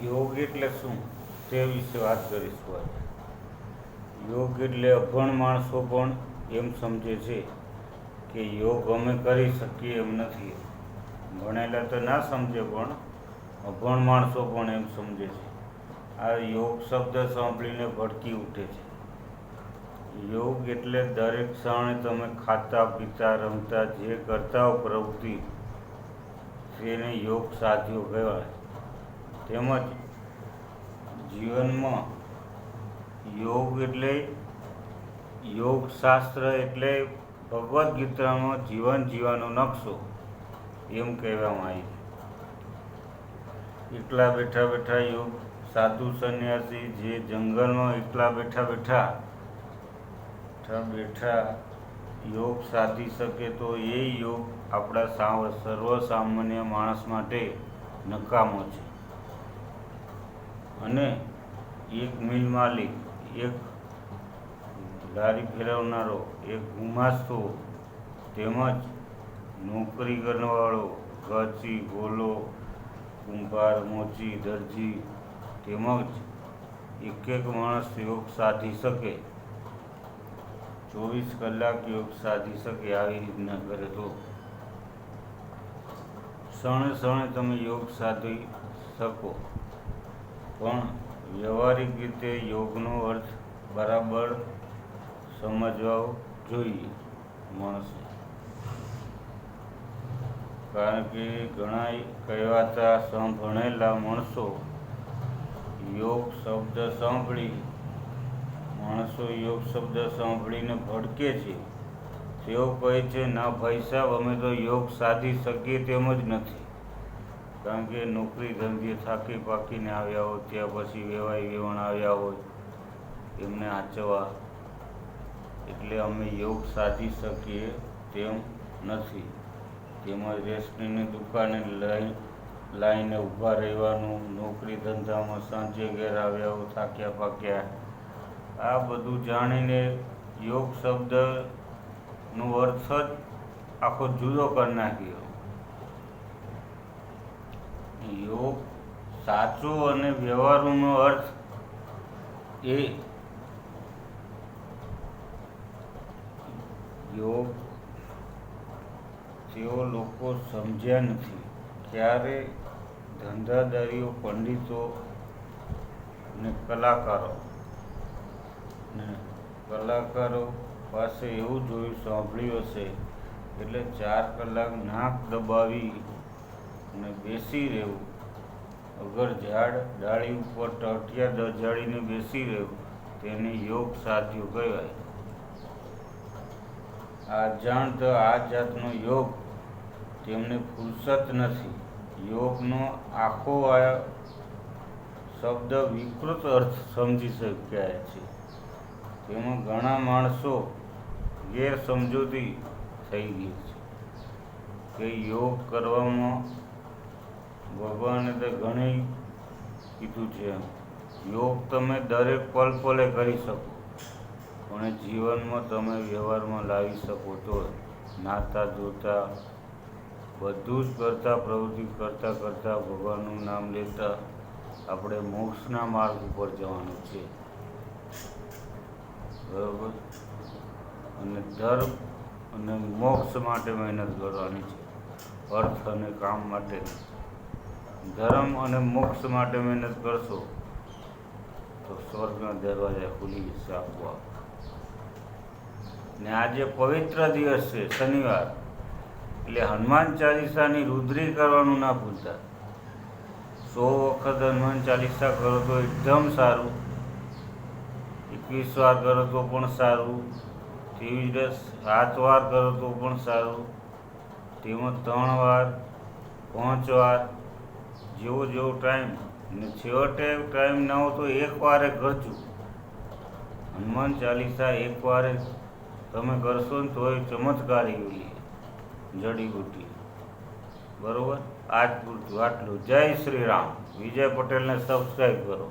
યોગ એટલે શું તે વિશે વાત કરીશું આજે. યોગ એટલે અભણ માણસો પણ એમ સમજે છે કે યોગ અમે કરી શકીએ એમ નથી. ભણેલા તો ના સમજે પણ અભણ માણસો પણ એમ સમજે છે. આ યોગ શબ્દ સાંભળીને ભડકી ઉઠે છે. યોગ એટલે દરેક ક્ષણે તમે ખાતા પીતા રમતા જે કરતા હો પ્રવૃત્તિ તેને યોગ સાધ્યો કહેવાય. તેમજ જીવનમાં યોગ એટલે યોગશાસ્ત્ર એટલે ભગવદ્ ગીતાનો જીવન જીવવાનો નકશો એમ કહેવામાં આવે છે. એકલા બેઠા બેઠા યોગ સાધુ સંન્યાસી જે જંગલમાં એકલા બેઠા બેઠા યોગ સાધી શકે તો એ યોગ આપણા સર્વસામાન્ય માણસ માટે નકામો છે. અને એક મિલ માલિક, એક લારી ફેરવનારો, એક ગુમાસ્તો તેમજ નોકરી કરવાવાળો, ઘરચી, ગોલો, કુંભાર, મોચી, દરજી તેમજ એક માણસ યોગ સાધી શકે, 24 કલાક યોગ સાધી શકે. આવી રીતના કરે તો ક્ષણે ક્ષણે તમે યોગ સાધી શકો. પણ વ્યવહારિક રીતે યોગનો અર્થ બરાબર સમજવો જોઈએ માણસે. કારણ કે ઘણા કહેવાતા ભણેલા માણસો યોગ શબ્દ સાંભળીને ભડકે છે. તેઓ કહે છે, ના ભાઈ સાહેબ, અમે તો યોગ સાધી શકીએ તેમ જ નથી. કારણ કે નોકરી ધંધે થાકી પાકીને આવ્યા હોય, ત્યાં પછી વેવાઈ વેવણ આવ્યા હોય એમને આંચવા, એટલે અમે યોગ સાધી શકીએ તેમ નથી. તેમજ રેશનીની દુકાને લાઈને ઊભા રહેવાનું, નોકરી ધંધામાં સાંજે ઘેર આવ્યા હોય થાક્યા પાક્યા, આ બધું જાણીને યોગ શબ્દનો અર્થ જ આખો જુદો કરી નાખ્યો. યોગ સાચો અને વ્યવહારુનો અર્થ એ યોગ તેઓ લોકો સમજ્યા નથી. ક્યારે ધંધાદારીઓ, પંડિતો અને કલાકારો પાસે એવું સાંભળ્યું હશે, એટલે 4 કલાક નાક દબાવી અને બેસી રહેવું, અગર ઝાડ ડાળી ઉપર ટટિયા દજાડીને બેસી રહેવું, તેને યોગ સાધ્યું કહેવાય. આ જાતનો યોગ તેમને ફુરસત નથી. યોગનો આખો આ શબ્દ વિકૃત અર્થ સમજી શક્યા છે. તેમાં ઘણા માણસો ગેરસમજૂતી થઈ ગઈ છે કે યોગ કરવામાં ભગવાને તો ઘણી કીધું છે. યોગ તમે દરેક પલે કરી શકો, પણ જીવનમાં તમે વ્યવહારમાં લાવી શકો તો નાતા ધોતા બધું જ પ્રવૃત્તિ કરતાં ભગવાનનું નામ લેતા આપણે મોક્ષના માર્ગ ઉપર જવાનું છે. બરાબર? અને ધર્મ અને મોક્ષ માટે મહેનત કરવાની છે, અર્થ અને કામ માટે. ધર્મ અને મોક્ષ માટે મહેનત કરશો તો સ્વર્ગના દરવાજા ખુલી જશે આપોઆપ. ને આજે પવિત્ર દિવસ છે, શનિવાર, એટલે હનુમાન ચાલીસાની રુદ્રી કરવાનું ના ભૂલતા. 100 વખત હનુમાન ચાલીસા કરો તો એકદમ સારું, 21 વાર કરો તો પણ સારું, 7 વાર કરો તો પણ સારું, તેમજ 3 વાર 5 વાર, જેવો ટાઈમ. ને છેવટે ટાઈમ ના હોય તો 1 વારે કરજો. હનુમાન ચાલીસા 1 વારે તમે કરશો ને તોય ચમત્કારી જડીબુટી. બરોબર? આજ પૂરતું આટલું. જય શ્રી રામ. વિજય પટેલને સબસ્ક્રાઈબ કરો.